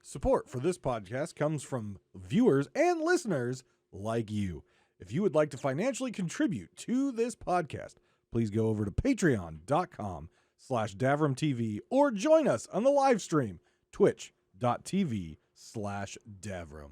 Support for this podcast comes from viewers and listeners like you. If you would like to financially contribute to this podcast, please go over to patreon.com/DavrimTV or join us on the live stream, twitch.tv/Davrim.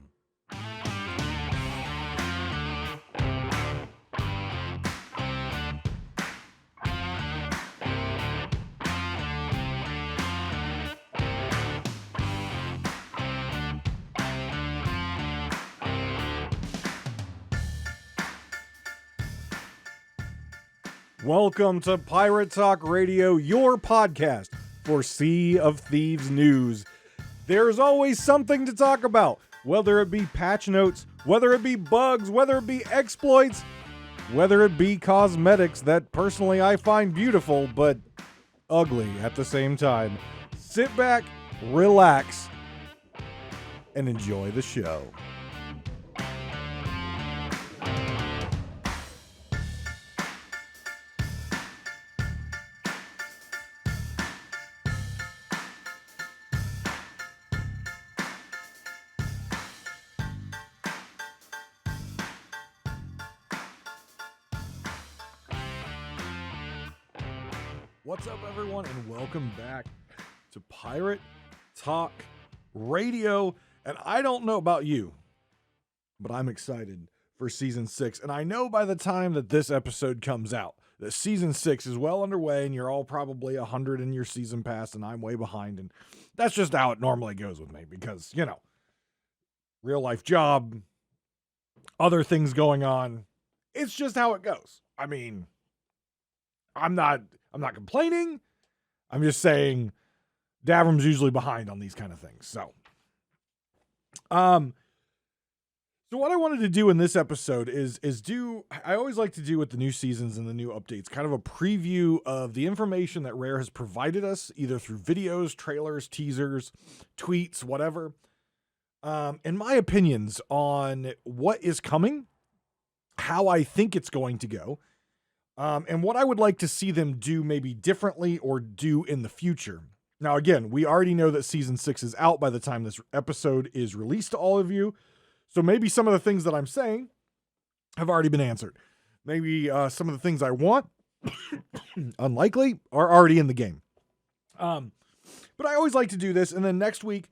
Welcome to Pirate Talk Radio, your podcast for Sea of Thieves news. There's always something to talk about, whether it be patch notes, whether it be bugs, whether it be exploits, whether it be cosmetics that personally I find beautiful but ugly at the same time. Sit back, relax, and enjoy the show. What's up, everyone, and welcome back to Pirate Talk Radio. And I don't know about you, but I'm excited for Season 6. And I know by the time that this episode comes out, that Season 6 is well underway, and you're all probably 100 in your season pass, and I'm way behind. And that's just how it normally goes with me because, you know, real life job, other things going on. It's just how it goes. I mean, I'm not complaining. I'm just saying Davrim's usually behind on these kind of things. So what I wanted to do in this episode is I always like to do with the new seasons and the new updates, kind of a preview of the information that Rare has provided us, either through videos, trailers, teasers, tweets, whatever. And my opinions on what is coming, how I think it's going to go, and what I would like to see them do maybe differently or do in the future. Now, again, we already know that Season 6 is out by the time this episode is released to all of you. So maybe some of the things that I'm saying have already been answered. Maybe some of the things I want, unlikely, are already in the game. But I always like to do this. And then next week,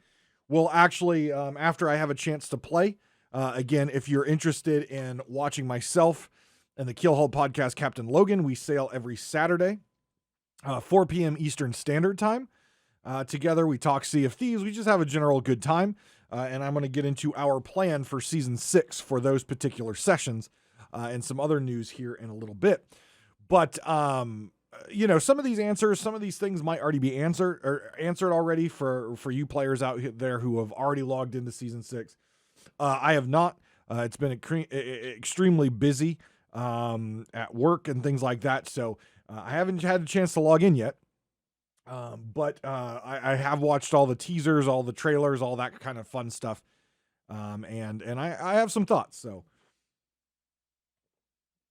we'll actually, after I have a chance to play, again, if you're interested in watching myself and the Keelhaul podcast, Captain Logan, we sail every Saturday, 4 p.m. Eastern Standard Time. Together, we talk Sea of Thieves. We just have a general good time. And I'm going to get into our plan for Season 6 for those particular sessions and some other news here in a little bit. But, you know, some of these answers, some of these things might already be answered already for you players out there who have already logged into Season 6. I have not. It's been extremely busy at work and things like that. So I haven't had a chance to log in yet. But I have watched all the teasers, all the trailers, all that kind of fun stuff. And I have some thoughts. So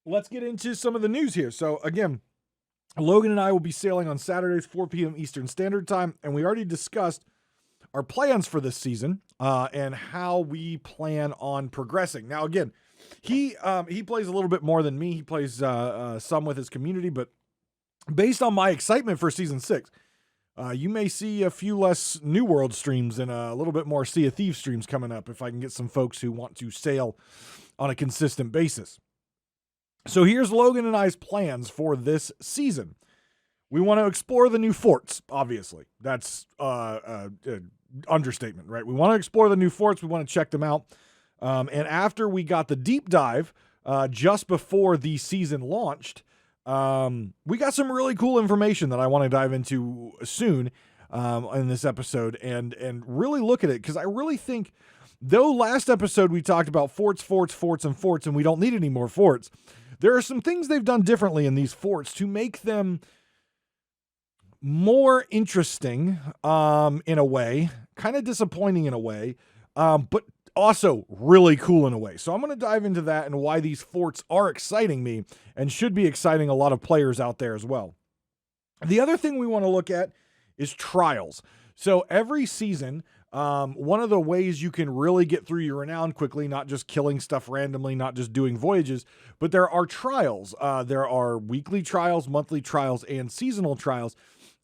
let's get into some of the news here. So again, Logan and I will be sailing on Saturdays, 4 p.m. Eastern Standard Time. And we already discussed our plans for this season, and how we plan on progressing. Now, again, he plays a little bit more than me. He plays some with his community, but based on my excitement for Season 6, you may see a few less New World streams and a little bit more Sea of Thieves streams coming up if I can get some folks who want to sail on a consistent basis. So here's Logan and I's plans for this season. We want to explore the new forts, obviously. That's understatement, right? We want to explore the new forts. We want to check them out. And after we got the deep dive just before the season launched, we got some really cool information that I want to dive into soon in this episode and really look at it, because I really think, though last episode we talked about forts, and we don't need any more forts, there are some things they've done differently in these forts to make them more interesting in a way, kind of disappointing in a way, but also really cool in a way. So I'm going to dive into that and why these forts are exciting me and should be exciting a lot of players out there as well. The other thing we want to look at is trials. So every season, One of the ways you can really get through your renown quickly, not just killing stuff randomly, not just doing voyages, but there are trials. There are weekly trials, monthly trials, and seasonal trials.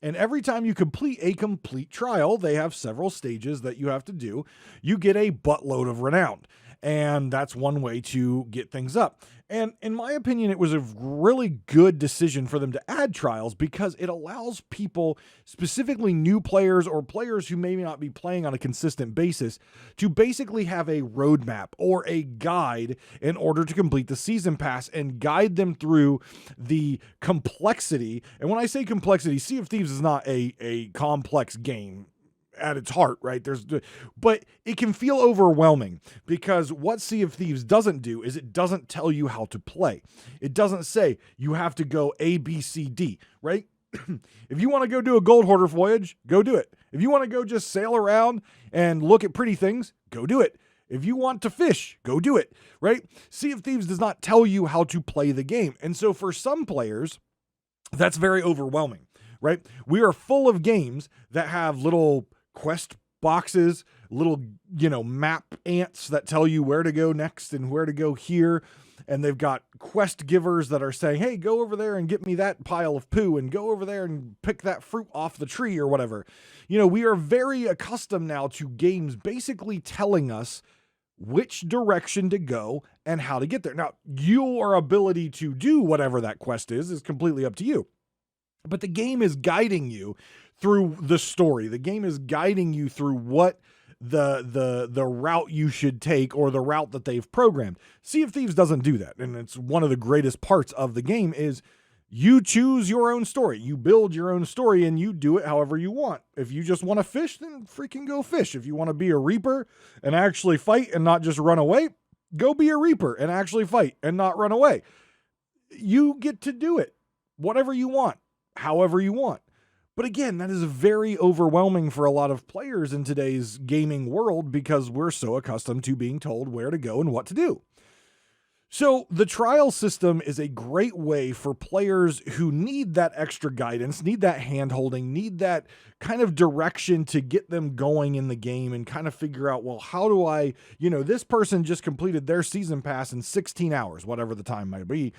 And every time you complete a complete trial, they have several stages that you have to do. You get a buttload of renown. And that's one way to get things up. And in my opinion, it was a really good decision for them to add trials because it allows people, specifically new players or players who maybe not be playing on a consistent basis, to basically have a roadmap or a guide in order to complete the season pass and guide them through the complexity. And when I say complexity, Sea of Thieves is not a complex game at its heart, right? But it can feel overwhelming because what Sea of Thieves doesn't do is it doesn't tell you how to play. It doesn't say you have to go A, B, C, D, right? If you want to go do a gold hoarder voyage, go do it. If you want to go just sail around and look at pretty things, go do it. If you want to fish, go do it, right? Sea of Thieves does not tell you how to play the game. And so for some players, that's very overwhelming, right? We are full of games that have little quest boxes, little, map ants that tell you where to go next and where to go here. And they've got quest givers that are saying, hey, go over there and get me that pile of poo and go over there and pick that fruit off the tree or whatever. We are very accustomed now to games basically telling us which direction to go and how to get there. Now, your ability to do whatever that quest is completely up to you. But the game is guiding you through the story. The game is guiding you through what the route you should take or the route that they've programmed. Sea of Thieves doesn't do that. And it's one of the greatest parts of the game is you choose your own story. You build your own story and you do it however you want. If you just want to fish, then freaking go fish. If you want to be a reaper and actually fight and not just run away, go be a reaper and actually fight and not run away. You get to do it. Whatever you want, however you want. But again, that is very overwhelming for a lot of players in today's gaming world because we're so accustomed to being told where to go and what to do. So the trial system is a great way for players who need that extra guidance, need that hand-holding, need that kind of direction to get them going in the game and kind of figure out, well, how do I, this person just completed their season pass in 16 hours, whatever the time might be.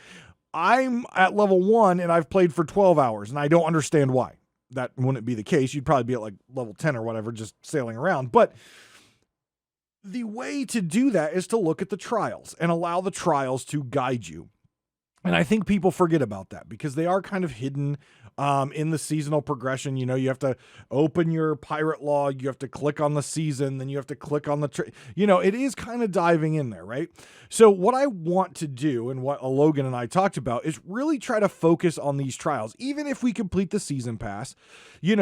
I'm at level 1 and I've played for 12 hours and I don't understand why. That wouldn't be the case. You'd probably be at like level 10 or whatever, just sailing around. But the way to do that is to look at the trials and allow the trials to guide you. And I think people forget about that because they are kind of hidden in the seasonal progression. You have to open your pirate log, you have to click on the season, then you have to click on the, it is kind of diving in there, right? So what I want to do and what Logan and I talked about is really try to focus on these trials. Even if we complete the season pass,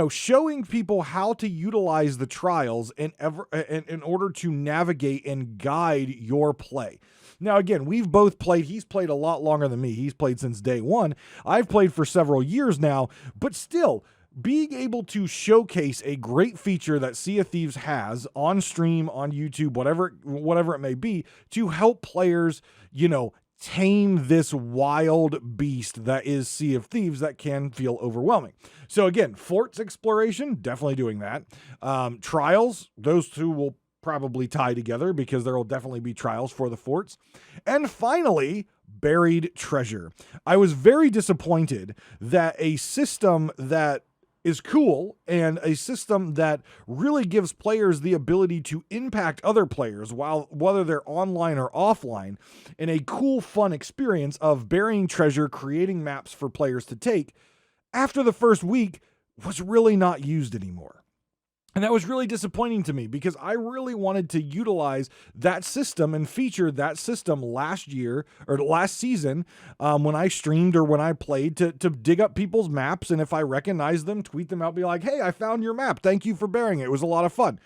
showing people how to utilize the trials in order to navigate and guide your play. Now, again, we've both played. He's played a lot longer than me. He's played since day one. I've played for several years now, but still, being able to showcase a great feature that Sea of Thieves has on stream, on YouTube, whatever it may be, to help players, tame this wild beast that is Sea of Thieves that can feel overwhelming. So again, forts exploration, definitely doing that. Trials, those two will probably tie together because there will definitely be trials for the forts. And finally, buried treasure. I was very disappointed that a system that is cool and a system that really gives players the ability to impact other players, whether they're online or offline, in a cool, fun experience of burying treasure, creating maps for players to take, after the first week was really not used anymore. And that was really disappointing to me because I really wanted to utilize that system and feature that system last year or last season when I streamed or when I played to dig up people's maps. And if I recognize them, tweet them out, be like, hey, I found your map. Thank you for bearing it. It was a lot of fun.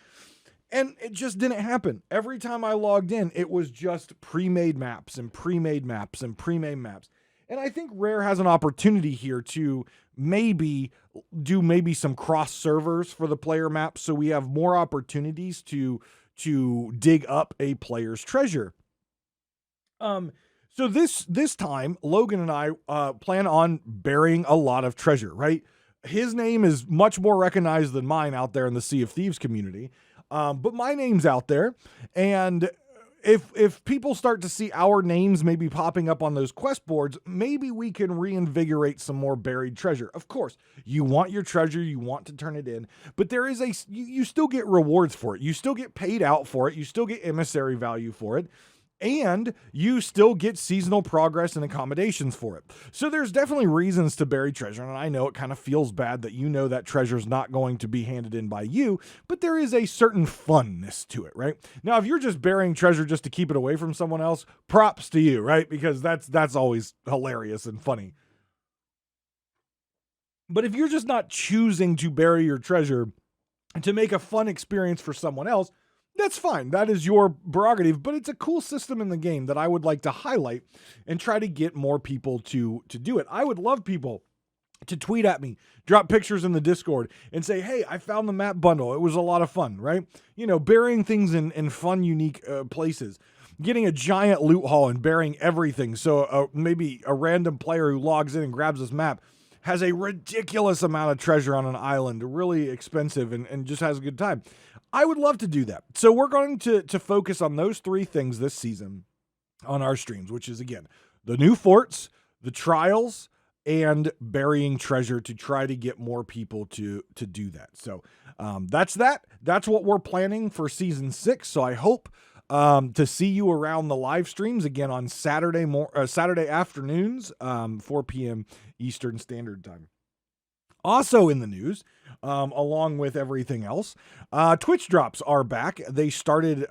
And it just didn't happen. Every time I logged in, it was just pre-made maps and pre-made maps and pre-made maps. And I think Rare has an opportunity here to maybe do some cross servers for the player maps so we have more opportunities to dig up a player's treasure. So this time, Logan and I plan on burying a lot of treasure, right? His name is much more recognized than mine out there in the Sea of Thieves community. But my name's out there, and if people start to see our names maybe popping up on those quest boards, maybe we can reinvigorate some more buried treasure. Of course, you want your treasure, you want to turn it in, but there is you still get rewards for it. You still get paid out for it. You still get emissary value for it. And you still get seasonal progress and accommodations for it. So there's definitely reasons to bury treasure. And I know it kind of feels bad that you know that treasure's not going to be handed in by you, but there is a certain funness to it, right? Now, if you're just burying treasure just to keep it away from someone else, props to you, right? Because that's always hilarious and funny. But if you're just not choosing to bury your treasure to make a fun experience for someone else, that's fine. That is your prerogative, but it's a cool system in the game that I would like to highlight and try to get more people to do it. I would love people to tweet at me, drop pictures in the Discord, and say, hey, I found the map bundle. It was a lot of fun, right? You know, burying things in fun, unique places. Getting a giant loot haul and burying everything. So maybe a random player who logs in and grabs this map has a ridiculous amount of treasure on an island, really expensive, and just has a good time. I would love to do that. So we're going to focus on those three things this season on our streams, which is, again, the new forts, the trials, and burying treasure to try to get more people to do that. So that's that. That's what we're planning for season 6. So I hope to see you around the live streams again on Saturday afternoons, 4 p.m. Eastern Standard Time. Also in the news, along with everything else, Twitch drops are back. They started,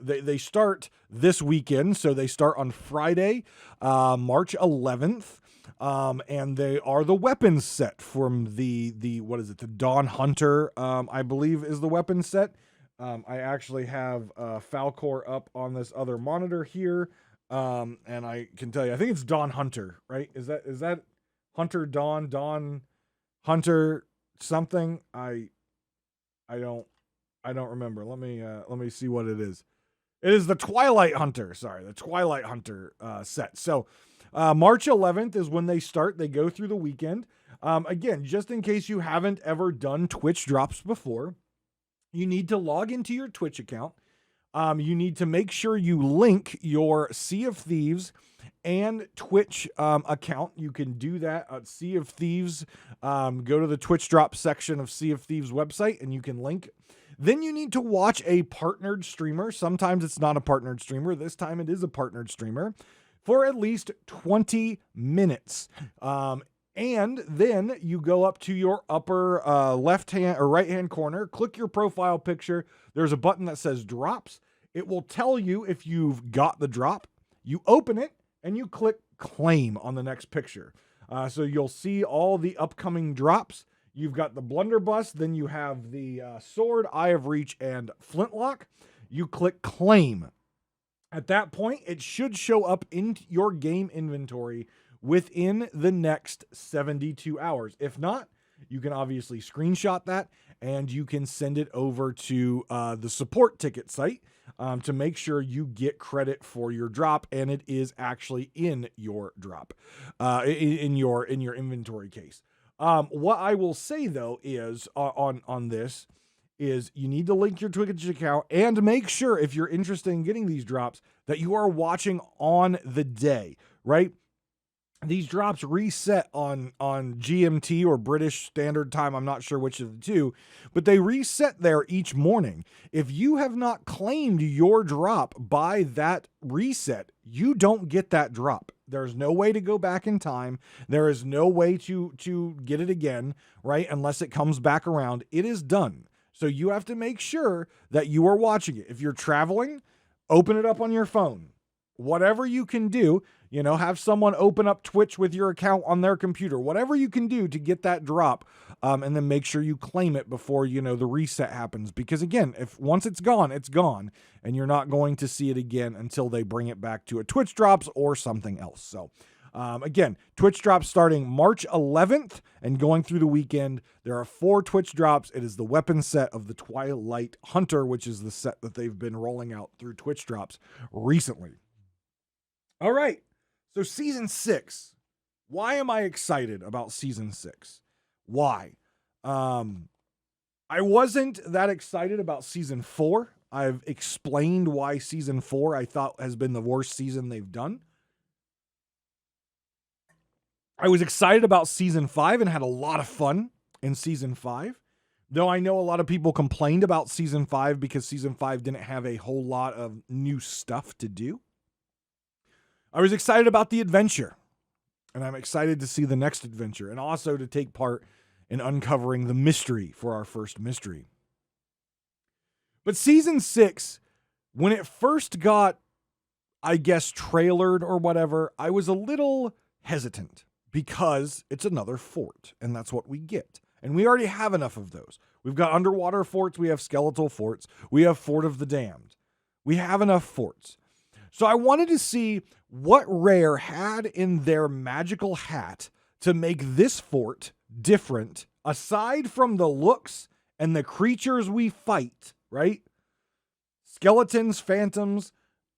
they start this weekend. So they start on Friday, March 11th. And they are the weapons set from the what is it? The Dawn Hunter, I believe is the weapons set. I actually have Falcor up on this other monitor here. And I can tell you, I think it's Dawn Hunter, right? Is that Hunter Dawn Hunter something? I don't remember. Let me see what it is. It is the Twilight Hunter. Sorry, the Twilight Hunter set. So March 11th is when they start. They go through the weekend. Again, just in case you haven't ever done Twitch drops before, you need to log into your Twitch account. You need to make sure you link your Sea of Thieves and Twitch account. You can do that at Sea of Thieves. Go to the Twitch drop section of Sea of Thieves website and you can link. Then you need to watch a partnered streamer. Sometimes it's not a partnered streamer. This time it is a partnered streamer for at least 20 minutes. And then you go up to your upper left hand or right hand corner, click your profile picture. There's a button that says drops. It will tell you if you've got the drop. You open it and you click claim on the next picture. So you'll see all the upcoming drops. You've got the blunderbuss. Then you have the sword, Eye of Reach, and flintlock. You click claim. At that point, it should show up in your game inventory within the next 72 hours. If not, you can obviously screenshot that and you can send it over to the support ticket site to make sure you get credit for your drop and it is actually in your drop, in your inventory case. What I will say though is on this is you need to link your Twitch account and make sure if you're interested in getting these drops that you are watching on the day, right? These drops reset on GMT or British Standard Time. I'm not sure which of the two, but they reset there each morning. If you have not claimed your drop by that reset, you don't get that drop. There's no way to go back in time. There is no way to get it again, right? Unless it comes back around. It is done. So you have to make sure that you are watching it. If you're traveling, open it up on your phone. Whatever you can do, have someone open up Twitch with your account on their computer, whatever you can do to get that drop, and then make sure you claim it before, the reset happens. Because again, if once it's gone, and you're not going to see it again until they bring it back to a Twitch drops or something else. So again, Twitch drops starting March 11th and going through the weekend. There are 4 Twitch drops. It is the weapon set of the Twilight Hunter, which is the set that they've been rolling out through Twitch drops recently. All right. So season 6, why am I excited about season 6? Why? I wasn't that excited about season 4. I've explained why season 4 I thought has been the worst season they've done. I was excited about season 5 and had a lot of fun in season 5. Though I know a lot of people complained about season 5 because season 5 didn't have a whole lot of new stuff to do. I was excited about the adventure, and I'm excited to see the next adventure and also to take part in uncovering the mystery for our first mystery. But season 6, when it first got, I guess, trailered or whatever, I was a little hesitant because it's another fort, and that's what we get. And we already have enough of those. We've got underwater forts, we have skeletal forts, we have Fort of the Damned. We have enough forts. So I wanted to see what Rare had in their magical hat to make this fort different, aside from the looks and the creatures we fight, right? Skeletons, phantoms,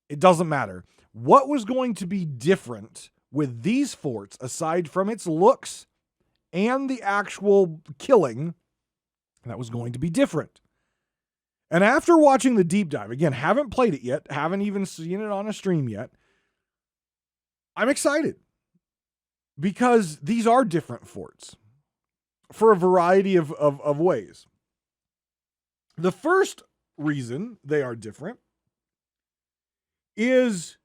it doesn't matter. What was going to be different with these forts, aside from its looks and the actual killing, that was going to be different? And after watching the deep dive, again, haven't played it yet, haven't even seen it on a stream yet, I'm excited because these are different forts for a variety of ways. The first reason they are different is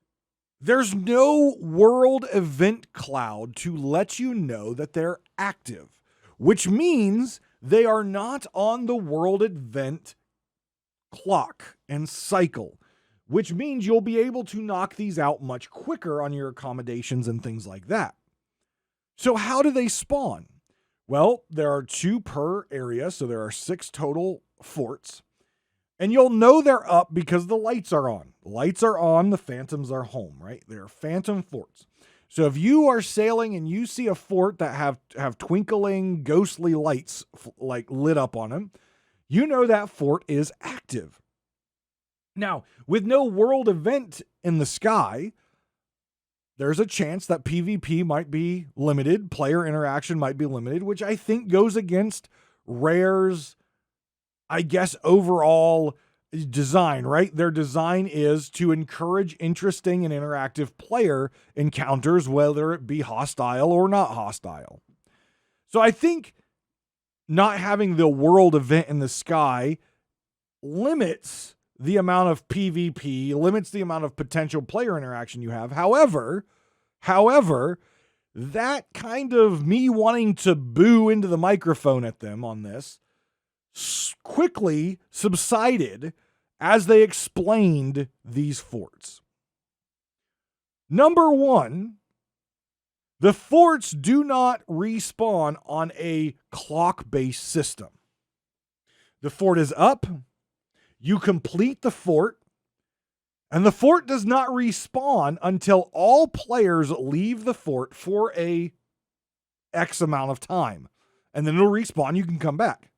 there's no world event cloud to let you know that they're active, which means they are not on the world event clock and cycle, which means you'll be able to knock these out much quicker on your accommodations and things like that. So how do they spawn? Well, there are 2 per area, so there are 6 total forts. And you'll know they're up because the lights are on. The lights are on, the phantoms are home, right? They're phantom forts. So if you are sailing and you see a fort that have twinkling, ghostly lights like lit up on them, you know that fort is active. Now, with no world event in the sky, there's a chance that PvP might be limited, player interaction might be limited, which I think goes against Rare's, I guess, overall design, right? Their design is to encourage interesting and interactive player encounters, whether it be hostile or not hostile. So I think not having the world event in the sky limits the amount of PvP, limits the amount of potential player interaction you have. However, that kind of me wanting to boo into the microphone at them on this quickly subsided as they explained these forts. Number 1, the forts do not respawn on a clock-based system. The fort is up, you complete the fort, and the fort does not respawn until all players leave the fort for a X amount of time. And then it'll respawn, you can come back.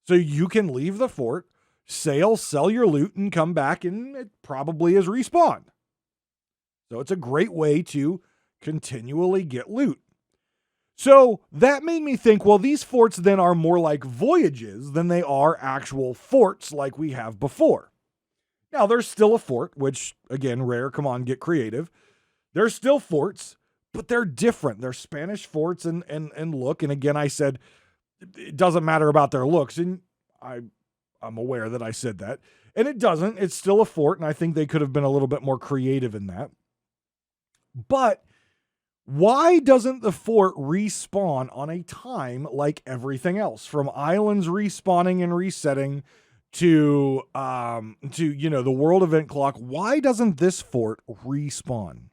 So you can leave the fort, sail, sell your loot, and come back, and it probably is respawned. So it's a great way to continually get loot. So that made me think, well, these forts then are more like voyages than they are actual forts like we have before. Now, there's still a fort, which, again, Rare, come on, get creative. There's still forts, but they're different. They're Spanish forts and look. And again, I said, it doesn't matter about their looks. And I'm aware that I said that. And it doesn't. It's still a fort, and I think they could have been a little bit more creative in that. But why doesn't the fort respawn on a time like everything else? From islands respawning and resetting to the world event clock. Why doesn't this fort respawn?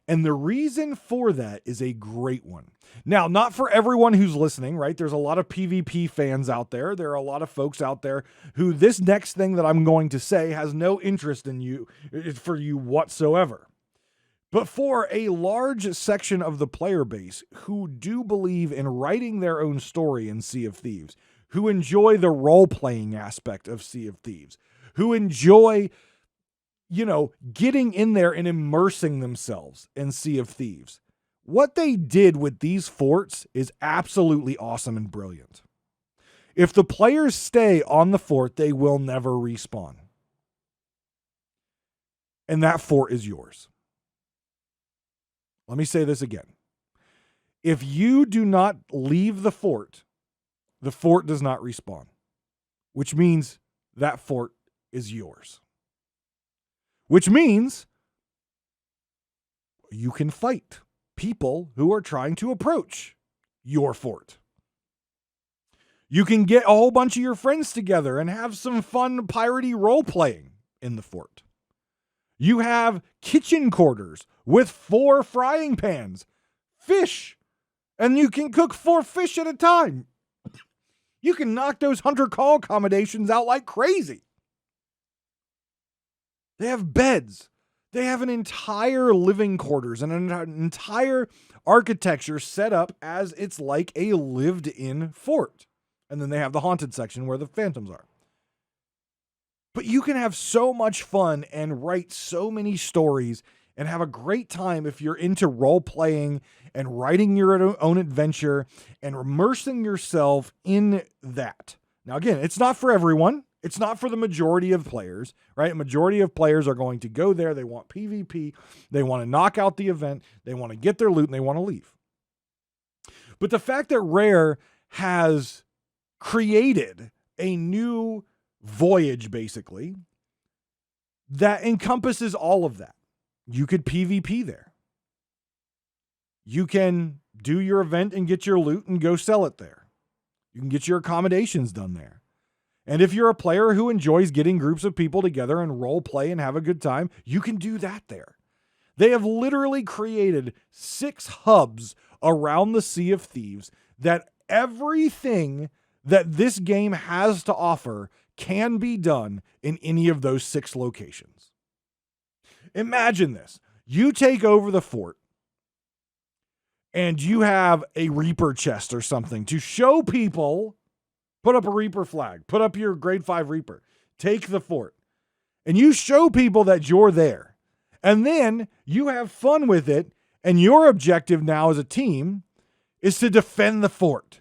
And the reason for that is a great one. Now, not for everyone who's listening, right? There's a lot of PvP fans out there. There are a lot of folks out there who this next thing that I'm going to say has no interest in you, for you whatsoever. But for a large section of the player base who do believe in writing their own story in Sea of Thieves, who enjoy the role-playing aspect of Sea of Thieves, who enjoy, getting in there and immersing themselves in Sea of Thieves, what they did with these forts is absolutely awesome and brilliant. If the players stay on the fort, they will never respawn. And that fort is yours. Let me say this again. If you do not leave the fort does not respawn, which means that fort is yours. Which means you can fight people who are trying to approach your fort. You can get a whole bunch of your friends together and have some fun piratey role-playing in the fort. You have kitchen quarters with 4 frying pans, fish, and you can cook 4 fish at a time. You can knock those hunter call accommodations out like crazy. They have beds. They have an entire living quarters and an entire architecture set up as it's like a lived-in fort. And then they have the haunted section where the phantoms are. But you can have so much fun and write so many stories and have a great time if you're into role-playing and writing your own adventure and immersing yourself in that. Now, again, it's not for everyone. It's not for the majority of players, right? A majority of players are going to go there. They want PvP. They want to knock out the event. They want to get their loot and they want to leave. But the fact that Rare has created a new voyage, basically, that encompasses all of that. You could PvP there. You can do your event and get your loot and go sell it there. You can get your accommodations done there. And if you're a player who enjoys getting groups of people together and role play and have a good time, you can do that there. They have literally created 6 hubs around the Sea of Thieves that everything that this game has to offer can be done in any of those 6 locations. Imagine this. You take over the fort and you have a Reaper chest or something to show people. Put up a Reaper flag. Put up your grade 5 Reaper. Take the fort. And you show people that you're there. And then you have fun with it. And your objective now as a team is to defend the fort.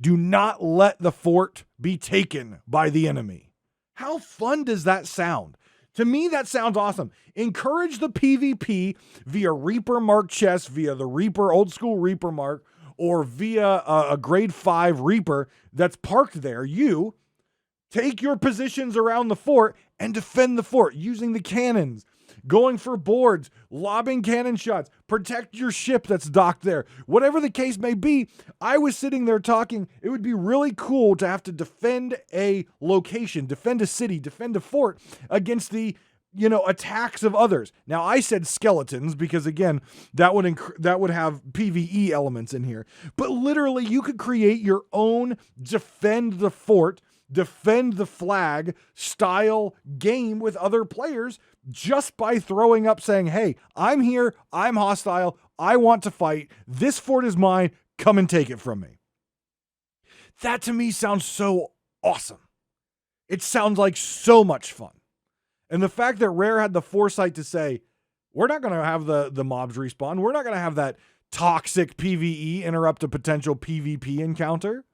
Do not let the fort be taken by the enemy. How fun does that sound? To me, that sounds awesome. Encourage the PvP via Reaper Mark chests, via the Reaper, old school Reaper Mark, or via a grade 5 Reaper that's parked there. You take your positions around the fort and defend the fort using the cannons, going for boards, lobbing cannon shots, protect your ship that's docked there. Whatever the case may be, I was sitting there talking, it would be really cool to have to defend a location, defend a city, defend a fort against the attacks of others. Now, I said skeletons because, again, that would have PvE elements in here. But literally, you could create your own defend the fort, defend the flag style game with other players just by throwing up saying, hey, I'm here, I'm hostile, I want to fight, this fort is mine, come and take it from me. That to me sounds so awesome. It sounds like so much fun. And the fact that Rare had the foresight to say, we're not going to have the mobs respawn. We're not going to have that toxic PvE interrupt a potential PvP encounter.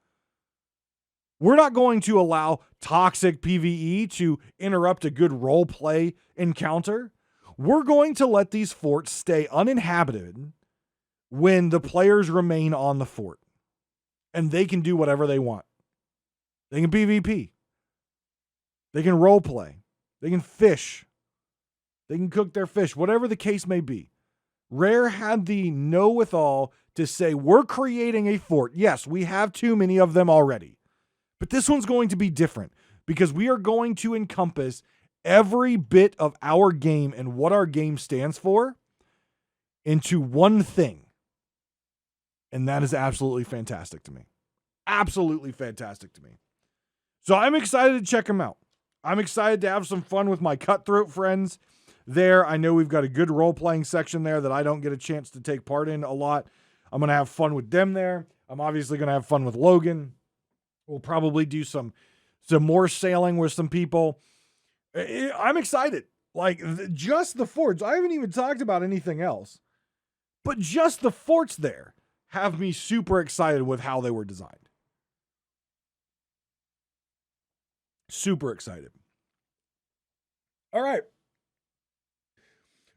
We're not going to allow toxic PvE to interrupt a good roleplay encounter. We're going to let these forts stay uninhabited when the players remain on the fort. And they can do whatever they want. They can PvP. They can roleplay. They can fish. They can cook their fish, whatever the case may be. Rare had the know-with-all to say, we're creating a fort. Yes, we have too many of them already. But this one's going to be different because we are going to encompass every bit of our game and what our game stands for into one thing. And that is absolutely fantastic to me. Absolutely fantastic to me. So I'm excited to check them out. I'm excited to have some fun with my cutthroat friends there. I know we've got a good role-playing section there that I don't get a chance to take part in a lot. I'm going to have fun with them there. I'm obviously going to have fun with Logan. We'll probably do some more sailing with some people. I'm excited. Like, just the forts. I haven't even talked about anything else. But just the forts there have me super excited with how they were designed. Super excited. All right.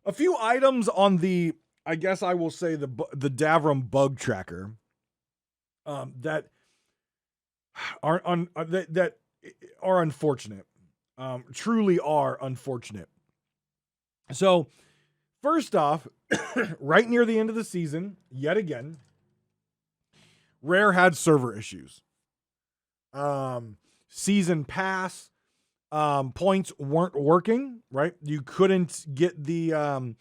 A few items on the, I guess I will say the Davrim bug tracker that are that are unfortunate. Truly are unfortunate. So, first off, right near the end of the season, yet again, Rare had server issues. Season pass points weren't working, right? You couldn't get the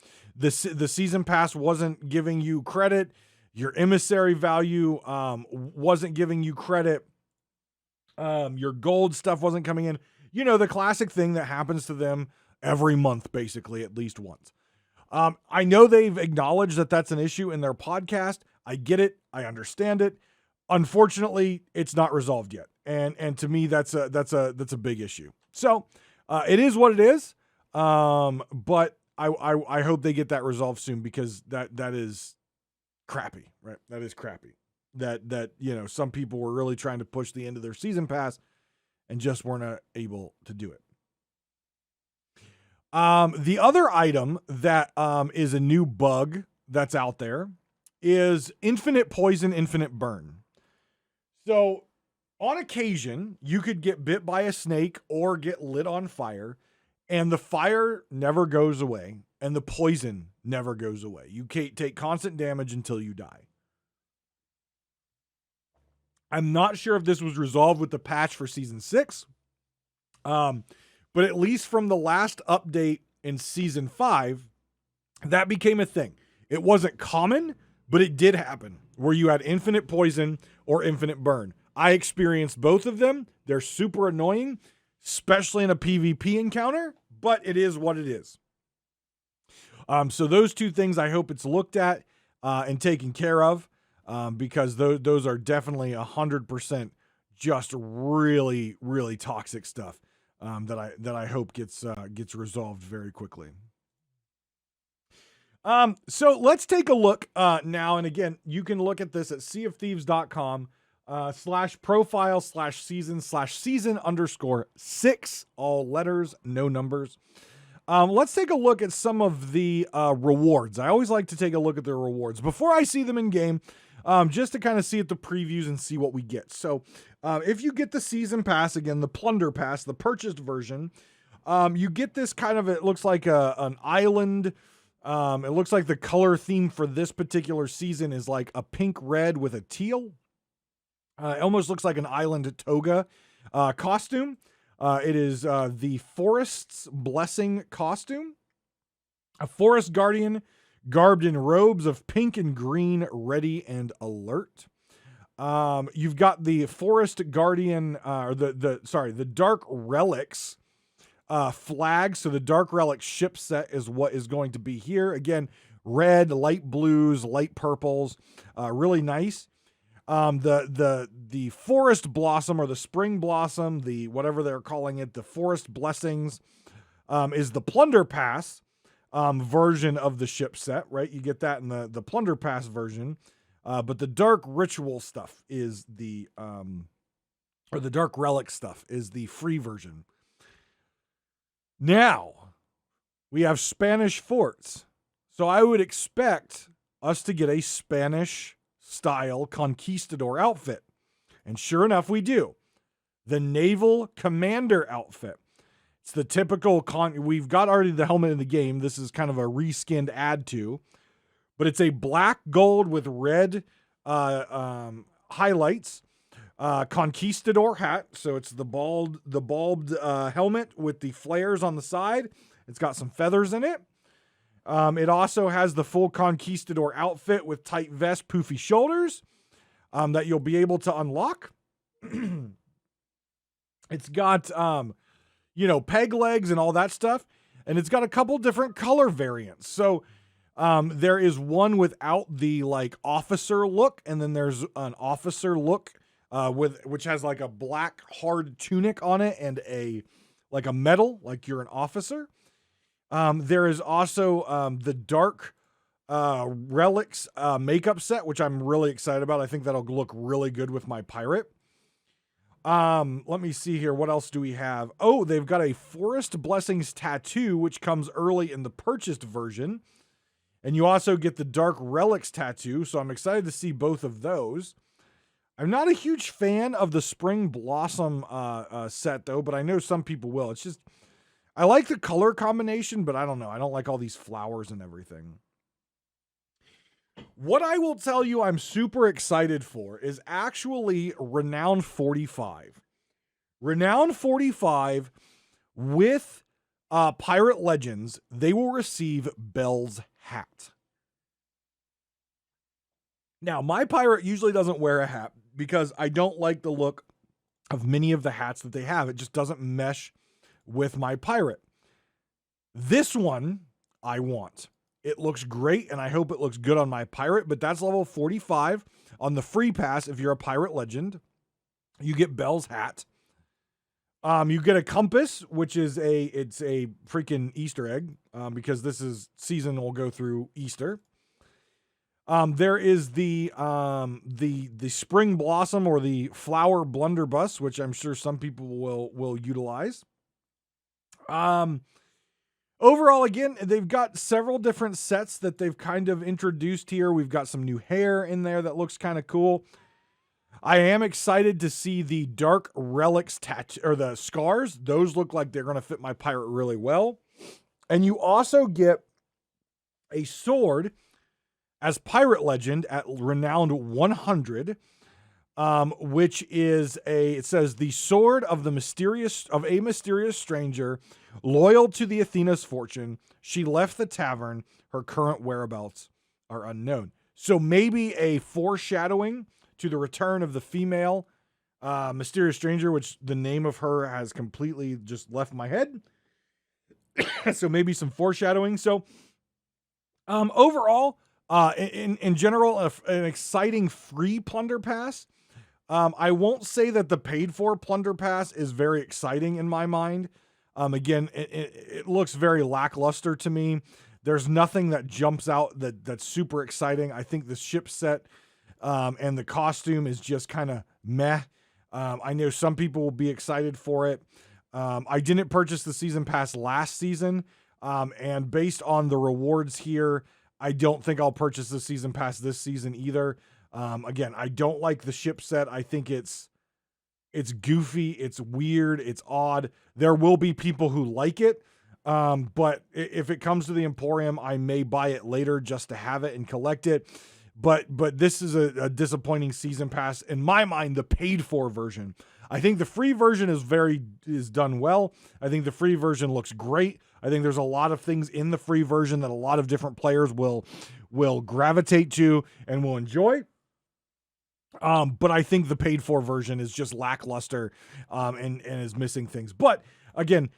season pass wasn't giving you credit. Your emissary value wasn't giving you credit. Your gold stuff wasn't coming in. You know, the classic thing that happens to them every month, basically, at least once. I know they've acknowledged that that's an issue in their podcast. I get it. I understand it. Unfortunately, it's not resolved yet. And to me, that's a big issue. So it is what it is. But I hope they get that resolved soon, because that is crappy, right? That is crappy. That you know, some people were really trying to push the end of their season pass and just weren't able to do it. The other item that is a new bug that's out there is infinite poison, infinite burn. So on occasion, you could get bit by a snake or get lit on fire, and the fire never goes away and the poison never goes away. You can't take constant damage until you die. I'm not sure if this was resolved with the patch for Season 6, but at least from the last update in Season 5, that became a thing. It wasn't common, but it did happen, where you had infinite poison or infinite burn. I experienced both of them. They're super annoying, especially in a PvP encounter, but it is what it is. So those two things, I hope it's looked at and taken care of, because those are definitely 100% just really, really toxic stuff that I hope gets resolved very quickly. So let's take a look now. And again, you can look at this at seaofthieves.com /profile/season/season_6, all letters, no numbers. Let's take a look at some of the rewards. I always like to take a look at the rewards before I see them in game, just to kind of see at the previews and see what we get. So if you get the season pass, again, the plunder pass, the purchased version, you get this kind of, it looks like an island. It looks like the color theme for this particular season is like a pink red with a teal. It almost looks like an island toga costume. It is the Forest's Blessing costume. A forest guardian garbed in robes of pink and green, ready and alert. You've got the Forest Guardian, or the Dark Relics flag. So the Dark Relic ship set is what is going to be here. Again, red, light blues, light purples, really nice. The Forest Blossom, or the Spring Blossom, the whatever they're calling it, the Forest Blessings, is the Plunder Pass version of the ship set, right? You get that in the Plunder Pass version. But the Dark Ritual stuff is the Dark Relic stuff is the free version. Now, we have Spanish forts. So I would expect us to get a Spanish-style conquistador outfit. And sure enough, we do. The Naval Commander outfit. It's the typical we've got already the helmet in the game. This is kind of a reskinned add to. But it's a black gold with red highlights. Conquistador hat, so it's the bulbed helmet with the flares on the side. It's got some feathers in it. It also has the full Conquistador outfit with tight vest, poofy shoulders that you'll be able to unlock. It's got peg legs and all that stuff, and it's got a couple different color variants. So there is one without the like officer look, and then there's an officer look which has like a black hard tunic on it and a medal, like you're an officer. There is also the Dark Relics makeup set, which I'm really excited about. I think that'll look really good with my pirate. Let me see here. What else do we have? Oh, they've got a Forest Blessings tattoo, which comes early in the purchased version. And you also get the Dark Relics tattoo, so I'm excited to see both of those. I'm not a huge fan of the Spring Blossom set, though, but I know some people will. It's just, I like the color combination, but I don't know. I don't like all these flowers and everything. What I will tell you I'm super excited for is actually Renown 45. Renown 45 with Pirate Legends, they will receive Belle's hat. Now, my pirate usually doesn't wear a hat because I don't like the look of many of the hats that they have. It just doesn't mesh with my pirate. This one I want. It looks great, and I hope it looks good on my pirate, but that's level 45 on the free pass if you're a pirate legend. You get Belle's hat. You get a compass, which is it's a freaking Easter egg, because this is season will go through Easter. There is the spring blossom or the flower blunderbuss, which I'm sure some people will utilize. Overall, again, they've got several different sets that they've kind of introduced here. We've got some new hair in there that looks kind of cool. I am excited to see the Dark Relics tattoo or the scars. Those look like they're going to fit my pirate really well. And you also get a sword as Pirate Legend at Renowned 100, which is it says the sword of a mysterious stranger, loyal to the Athena's fortune. She left the tavern. Her current whereabouts are unknown. So maybe a foreshadowing to the return of the female mysterious stranger, which the name of her has completely just left my head. So maybe some foreshadowing. So overall, in general, an exciting free plunder pass. I won't say that the paid for plunder pass is very exciting in my mind. Again, it looks very lackluster to me. There's nothing that jumps out that's super exciting. I think the ship set and the costume is just kind of meh. I know some people will be excited for it. I didn't purchase the season pass last season. And based on the rewards here, I don't think I'll purchase the season pass this season either. Again, I don't like the ship set. I think it's goofy, it's weird, it's odd. There will be people who like it. But if it comes to the Emporium, I may buy it later just to have it and collect it. But this is a disappointing season pass. In my mind, the paid for version. I think the free version is done well. I think the free version looks great. I think there's a lot of things in the free version that a lot of different players will gravitate to and will enjoy. But I think the paid for version is just lackluster, and is missing things. But again,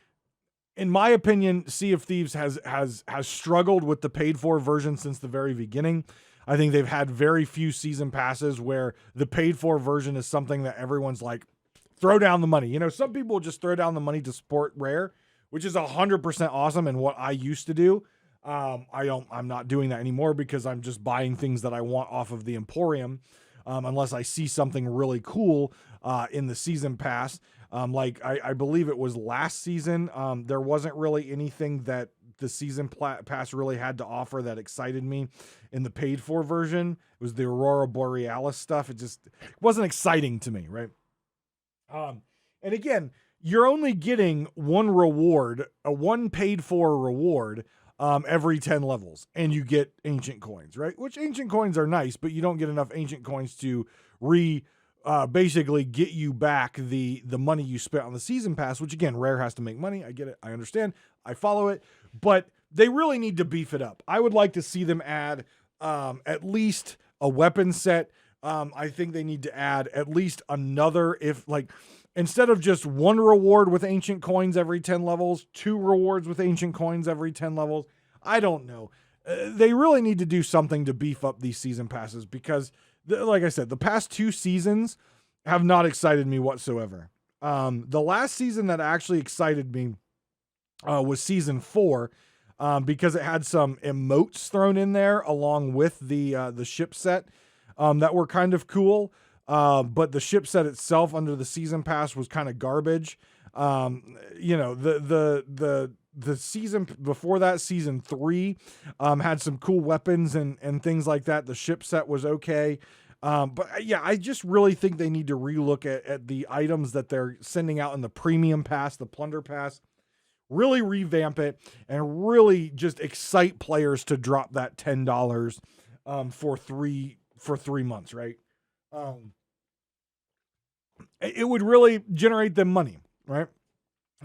in my opinion, Sea of Thieves has struggled with the paid for version since the very beginning. I think they've had very few season passes where the paid for version is something that everyone's like, throw down the money. You know, some people will just throw down the money to support Rare, which is 100% awesome and what I used to do. I'm not doing that anymore because I'm just buying things that I want off of the Emporium, unless I see something really cool in the season pass. Like I believe it was last season. There wasn't really anything that the season pass really had to offer that excited me in the paid for version. It was the Aurora Borealis stuff. It just wasn't exciting to me, right? And again, you're only getting one reward, one paid for reward, every 10 levels, and you get ancient coins, right? Which ancient coins are nice, but you don't get enough ancient coins to basically get you back the money you spent on the season pass, which again, Rare has to make money. I get it. I understand. I follow it, but they really need to beef it up. I would like to see them add, at least a weapon set. I think they need to add at least another, instead of just one reward with ancient coins every 10 levels, 2 rewards with ancient coins every 10 levels. I don't know. They really need to do something to beef up these season passes because, like I said, the past 2 seasons have not excited me whatsoever. The last season that actually excited me was season 4, because it had some emotes thrown in there along with the ship set that were kind of cool. but the ship set itself under the season pass was kind of garbage. You know, the season before that, season 3, had some cool weapons and things like that. The ship set was okay. But yeah, I just really think they need to relook at the items that they're sending out in the premium pass, the plunder pass, really revamp it and really just excite players to drop that $10 for 3 months, right? It would really generate them money, right?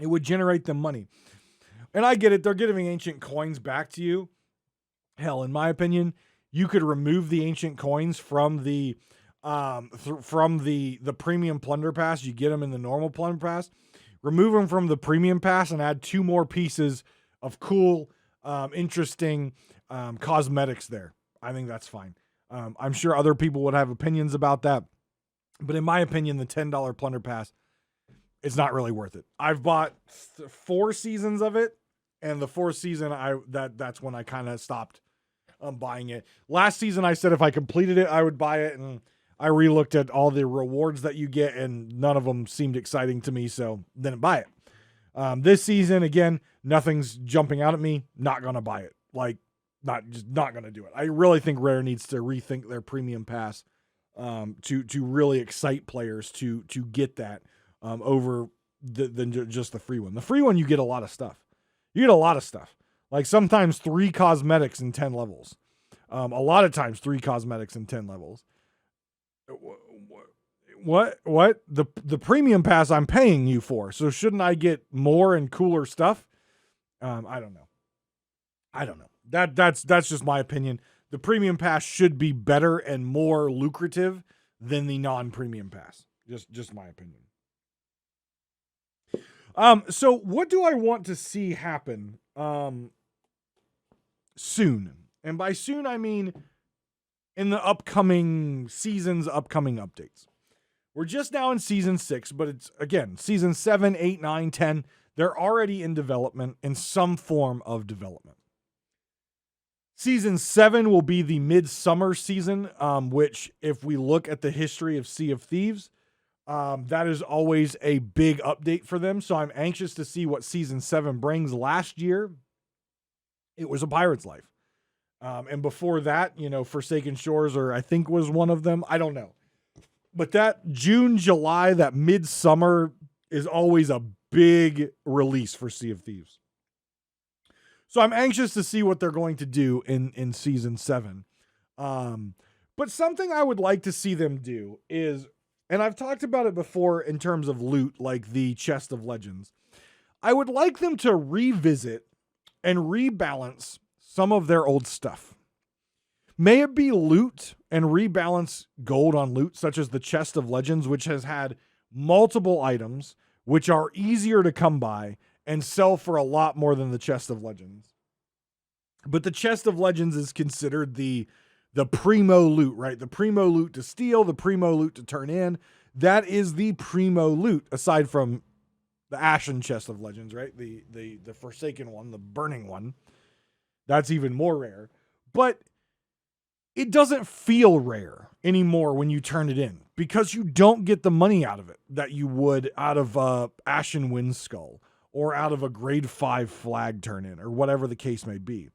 It would generate them money. And I get it. They're giving ancient coins back to you. Hell, in my opinion, you could remove the ancient coins from the premium plunder pass. You get them in the normal plunder pass. Remove them from the premium pass and add 2 more pieces of cool, interesting cosmetics there. I think that's fine. I'm sure other people would have opinions about that. But in my opinion, the $10 plunder pass, it's not really worth it. I've bought 4 seasons of it, and the 4th season, that's when I kind of stopped buying it. Last season, I said if I completed it, I would buy it, and I re-looked at all the rewards that you get, and none of them seemed exciting to me, so didn't buy it. This season, again, nothing's jumping out at me. Not gonna buy it. Like, not gonna do it. I really think Rare needs to rethink their premium pass to really excite players to get that over than just the free one. The free one, you get a lot of stuff. You get a lot of stuff. Like sometimes 3 cosmetics in 10 levels. A lot of times 3 cosmetics in 10 levels. What? The premium pass I'm paying you for. So shouldn't I get more and cooler stuff? I don't know. That's just my opinion. The premium pass should be better and more lucrative than the non-premium pass. Just my opinion. So what do I want to see happen soon? And by soon, I mean in the upcoming seasons, upcoming updates. We're just now in season 6, but it's, again, season 7, 8, 9, 10. They're already in development, in some form of development. Season 7 will be the midsummer season, which, if we look at the history of Sea of Thieves, that is always a big update for them. So I'm anxious to see what season 7 brings. Last year, it was A Pirate's Life. And before that, Forsaken Shores, or I think was one of them. I don't know. But that June, July, that midsummer is always a big release for Sea of Thieves. So I'm anxious to see what they're going to do in season 7. But something I would like to see them do is, and I've talked about it before in terms of loot, like the Chest of Legends. I would like them to revisit and rebalance some of their old stuff. May it be loot and rebalance gold on loot, such as the Chest of Legends, which has had multiple items, which are easier to come by and sell for a lot more than the Chest of Legends. But the Chest of Legends is considered the primo loot, right? The primo loot to steal, the primo loot to turn in. That is the primo loot, aside from the Ashen Chest of Legends, right? The Forsaken one, the burning one. That's even more rare. But it doesn't feel rare anymore when you turn it in, because you don't get the money out of it that you would out of Ashen Windskull or out of a grade 5 flag turn in, or whatever the case may be.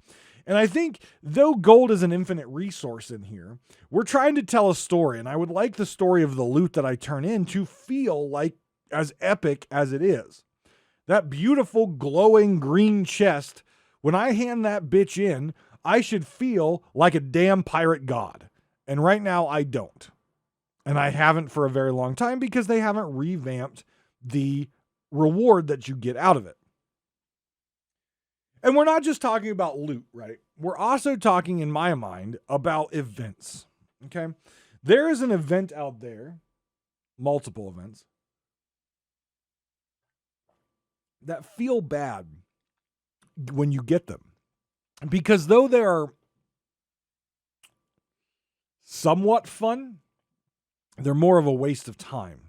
And I think, though gold is an infinite resource in here, we're trying to tell a story, and I would like the story of the loot that I turn in to feel like as epic as it is. That beautiful glowing green chest, when I hand that bitch in, I should feel like a damn pirate god. And right now I don't. And I haven't for a very long time, because they haven't revamped the reward that you get out of it. And we're not just talking about loot, right? We're also talking, in my mind, about events. Okay? There is an event out there, multiple events, that feel bad when you get them. Because though they are somewhat fun, they're more of a waste of time.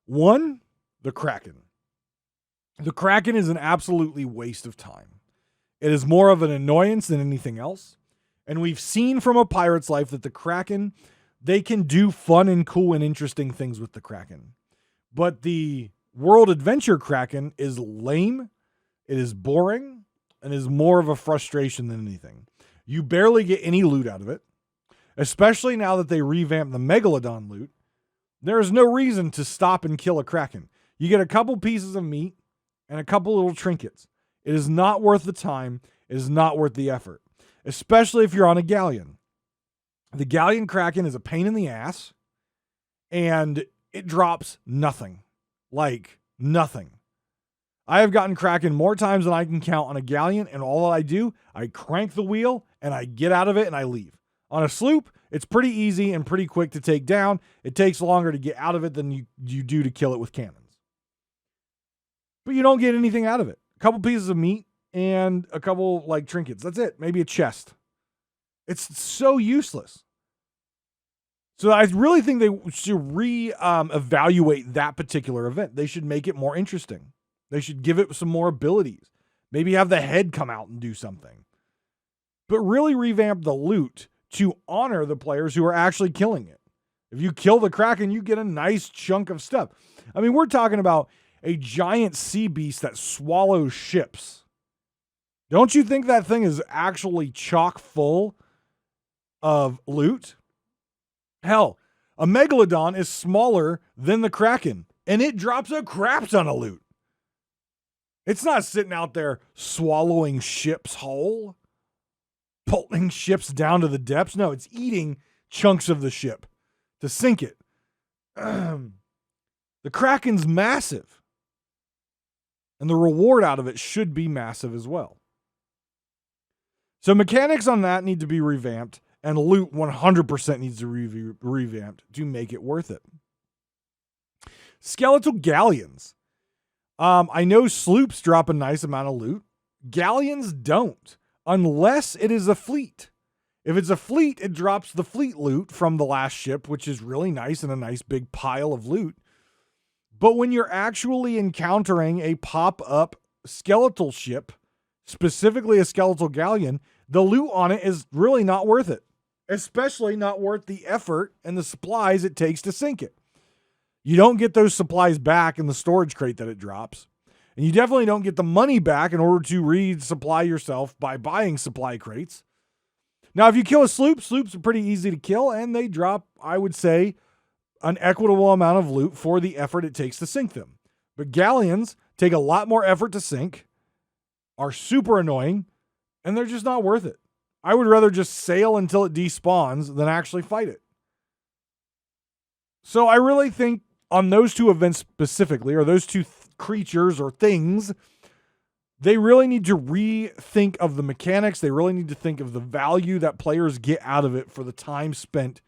One, the Kraken. The Kraken is an absolutely waste of time. It is more of an annoyance than anything else. And we've seen from A Pirate's Life that the Kraken they can do fun and cool and interesting things with the Kraken. But the World Adventure Kraken is lame, it is boring, and is more of a frustration than anything. You barely get any loot out of it, especially now that they revamped the Megalodon loot. There is no reason to stop and kill a Kraken. You get a couple pieces of meat and a couple little trinkets. It is not worth the time. It is not worth the effort, especially if you're on a galleon. The galleon Kraken is a pain in the ass, and it drops nothing. Like nothing. I have gotten Kraken more times than I can count on a galleon, and all that I do, I crank the wheel, and I get out of it, and I leave. On a sloop, it's pretty easy and pretty quick to take down. It takes longer to get out of it than you do to kill it with cannons. But you don't get anything out of it. A couple pieces of meat and a couple like trinkets. That's it. Maybe a chest. It's so useless. So I really think they should evaluate that particular event. They should make it more interesting. They should give it some more abilities. Maybe have the head come out and do something. But really revamp the loot to honor the players who are actually killing it. If you kill the Kraken, you get a nice chunk of stuff. I mean, we're talking about a giant sea beast that swallows ships. Don't you think that thing is actually chock full of loot? Hell, a Megalodon is smaller than the Kraken, and it drops a crap ton of loot. It's not sitting out there swallowing ships whole, pulling ships down to the depths. No, it's eating chunks of the ship to sink it. The Kraken's massive, and the reward out of it should be massive as well. So mechanics on that need to be revamped, and loot 100% needs to be revamped to make it worth it. Skeletal galleons. I know sloops drop a nice amount of loot. Galleons don't, unless it is a fleet. If it's a fleet, it drops the fleet loot from the last ship, which is really nice and a nice big pile of loot. But when you're actually encountering a pop-up skeletal ship, specifically a skeletal galleon, the loot on it is really not worth it. Especially not worth the effort and the supplies it takes to sink it. You don't get those supplies back in the storage crate that it drops. And you definitely don't get the money back in order to resupply yourself by buying supply crates. Now, if you kill a sloop, sloops are pretty easy to kill, and they drop, I would say, an equitable amount of loot for the effort it takes to sink them. But galleons take a lot more effort to sink, are super annoying, and they're just not worth it. I would rather just sail until it despawns than actually fight it. So I really think on those two events specifically, or those two creatures or things, they really need to rethink of the mechanics. They really need to think of the value that players get out of it for the time spent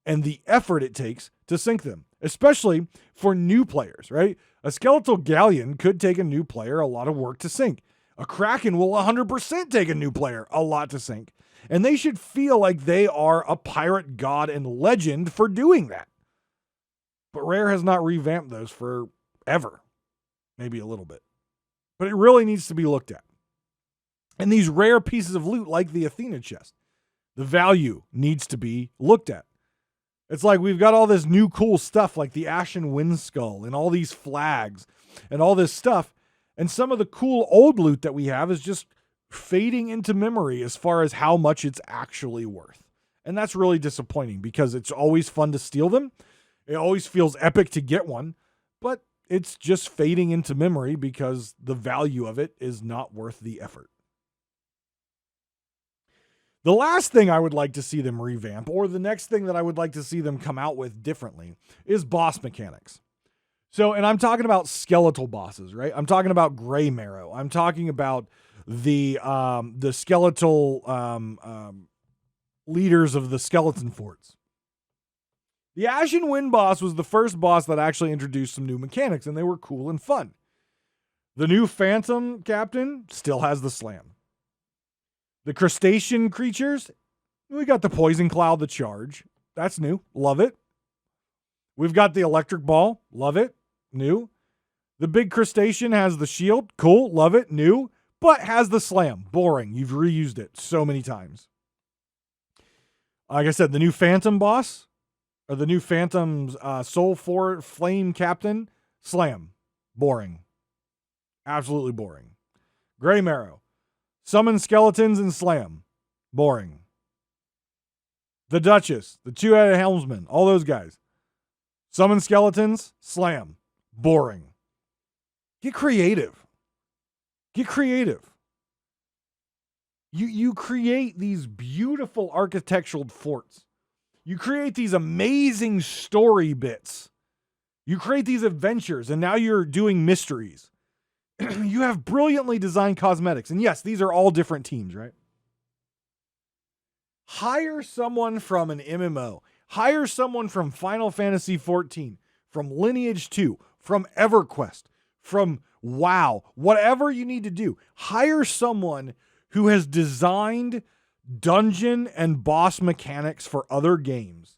and the effort it takes to sink them, especially for new players, right? A skeletal galleon could take a new player a lot of work to sink. A Kraken will 100% take a new player a lot to sink. And they should feel like they are a pirate god and legend for doing that. But Rare has not revamped those forever. Maybe a little bit. But it really needs to be looked at. And these rare pieces of loot like the Athena chest, the value needs to be looked at. It's like we've got all this new cool stuff like the Ashen Wind Skull and all these flags and all this stuff. And some of the cool old loot that we have is just fading into memory as far as how much it's actually worth. And that's really disappointing because it's always fun to steal them. It always feels epic to get one, but it's just fading into memory because the value of it is not worth the effort. The last thing I would like to see them revamp, or the next thing that I would like to see them come out with differently, is boss mechanics. So, and I'm talking about skeletal bosses, right? I'm talking about Gray Marrow. I'm talking about the skeletal leaders of the skeleton forts. The Ashen Wind boss was the first boss that actually introduced some new mechanics, and they were cool and fun. The new Phantom Captain still has the slam. The crustacean creatures, we got the Poison Cloud, the charge. That's new. Love it. We've got the Electric Ball. Love it. New. The big crustacean has the shield. Cool. Love it. New. But has the slam. Boring. You've reused it so many times. Like I said, the new Phantom boss. or the new Phantom's Soul Flame Captain, slam. Boring. Absolutely boring. Grey Marrow. Summon skeletons and slam. Boring. The Duchess, the two-headed helmsman, all those guys. Summon skeletons, slam. Boring. Get creative. Get creative. You create these beautiful architectural forts. You create these amazing story bits. You create these adventures, and now you're doing mysteries. You have brilliantly designed cosmetics. And yes, these are all different teams, right? Hire someone from an MMO. Hire someone from Final Fantasy XIV, from Lineage 2, from EverQuest, from WoW, whatever you need to do. Hire someone who has designed dungeon and boss mechanics for other games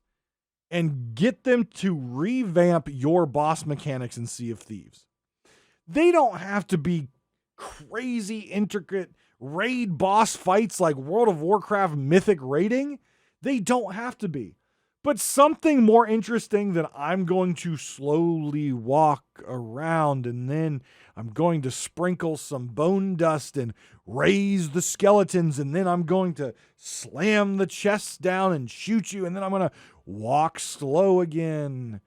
and get them to revamp your boss mechanics in Sea of Thieves. They don't have to be crazy, intricate raid boss fights like World of Warcraft mythic raiding. They don't have to be. But something more interesting than I'm going to slowly walk around and then I'm going to sprinkle some bone dust and raise the skeletons and then I'm going to slam the chests down and shoot you and then I'm going to walk slow again.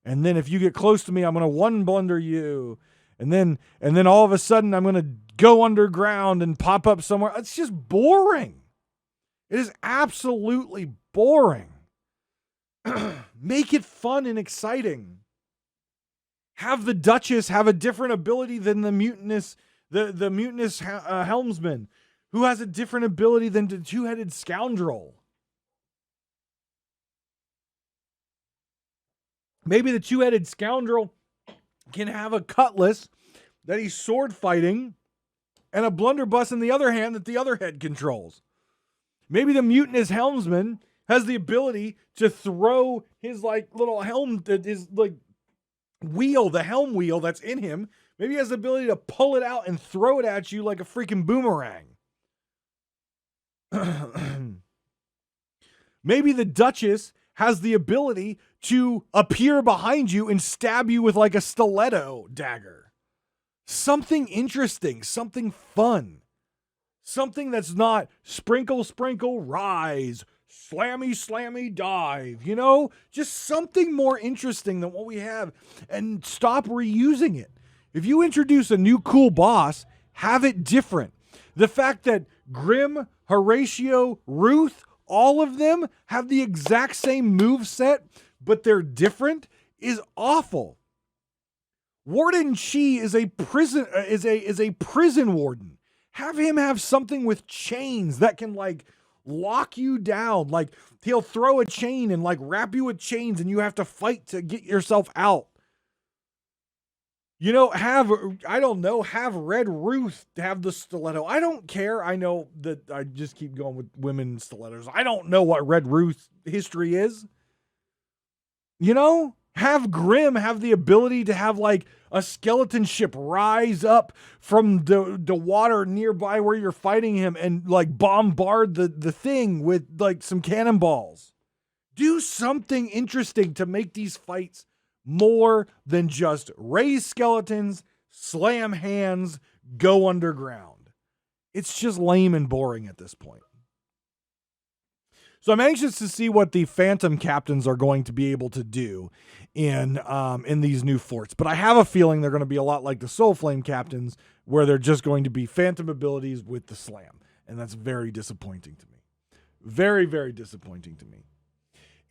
And then if you get close to me, I'm going to one blunder you. And then all of a sudden I'm going to go underground and pop up somewhere. It's just boring. It is absolutely boring. Make it fun and exciting. Have the Duchess have a different ability than the mutinous helmsman, who has a different ability than the two-headed scoundrel. Maybe the two-headed scoundrel can have a cutlass that he's sword fighting and a blunderbuss in the other hand that the other head controls. Maybe the mutinous helmsman has the ability to throw his little helm, his wheel, the helm wheel that's in him. Maybe he has the ability to pull it out and throw it at you like a freaking boomerang. Maybe the Duchess has the ability to appear behind you and stab you with like a stiletto dagger. Something interesting, something fun. Something that's not sprinkle, sprinkle, rise, slammy, slammy, dive, just something more interesting than what we have and stop reusing it. If you introduce a new cool boss, have it different. The fact that Grim, Horatio, Ruth, all of them have the exact same moveset, but they're different is awful. Warden Chi is a prison warden. Have him have something with chains that can lock you down. Like he'll throw a chain and wrap you with chains and you have to fight to get yourself out. Have Red Ruth have the stiletto. I don't care. I know that I just keep going with women stilettos. I don't know what Red Ruth history is. Have Grim have the ability to have a skeleton ship rise up from the water nearby where you're fighting him and bombard the thing with some cannonballs. Do something interesting to make these fights more than just raise skeletons, slam hands, go underground. It's just lame and boring at this point. So I'm anxious to see what the Phantom captains are going to be able to do in these new forts. But I have a feeling they're going to be a lot like the Soul Flame captains, where they're just going to be Phantom abilities with the slam. And that's very disappointing to me. Very, very disappointing to me.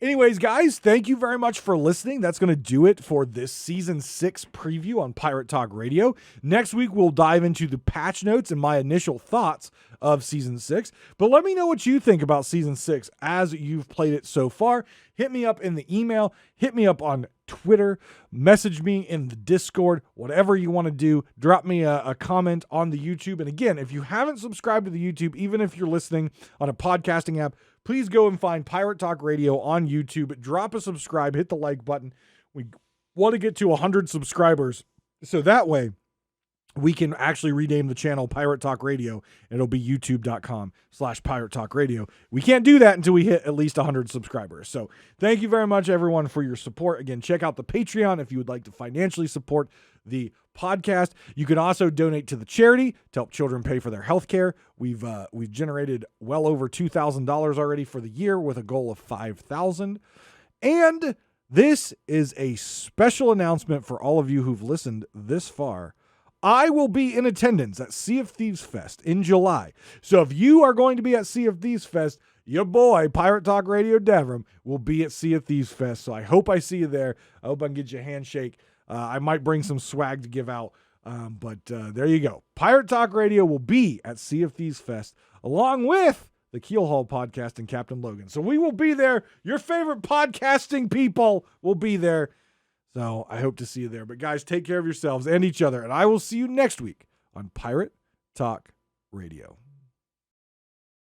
Anyways, guys, thank you very much for listening. That's going to do it for this Season 6 preview on Pirate Talk Radio. Next week, we'll dive into the patch notes and my initial thoughts of Season 6. But let me know what you think about Season 6 as you've played it so far. Hit me up in the email. Hit me up on Twitter. Message me in the Discord. Whatever you want to do. Drop me a comment on the YouTube. And again, if you haven't subscribed to the YouTube, even if you're listening on a podcasting app, please go and find Pirate Talk Radio on YouTube. Drop a subscribe. Hit the like button. We want to get to 100 subscribers. So that way we can actually rename the channel Pirate Talk Radio. It'll be youtube.com/Pirate Talk Radio. We can't do that until we hit at least 100 subscribers. So thank you very much, everyone, for your support. Again, check out the Patreon if you would like to financially support the podcast. You can also donate to the charity to help children pay for their health care. We've generated well over $2,000 already for the year with a goal of $5,000. And this is a special announcement for all of you who've listened this far. I will be in attendance at Sea of Thieves Fest in July. So if you are going to be at Sea of Thieves Fest, your boy, Pirate Talk Radio Davrim, will be at Sea of Thieves Fest. So I hope I see you there. I hope I can get you a handshake. I might bring some swag to give out. But there you go. Pirate Talk Radio will be at Sea of Thieves Fest along with the Keelhaul Podcast and Captain Logan. So we will be there. Your favorite podcasting people will be there. So I hope to see you there. But guys, take care of yourselves and each other. And I will see you next week on Pirate Talk Radio.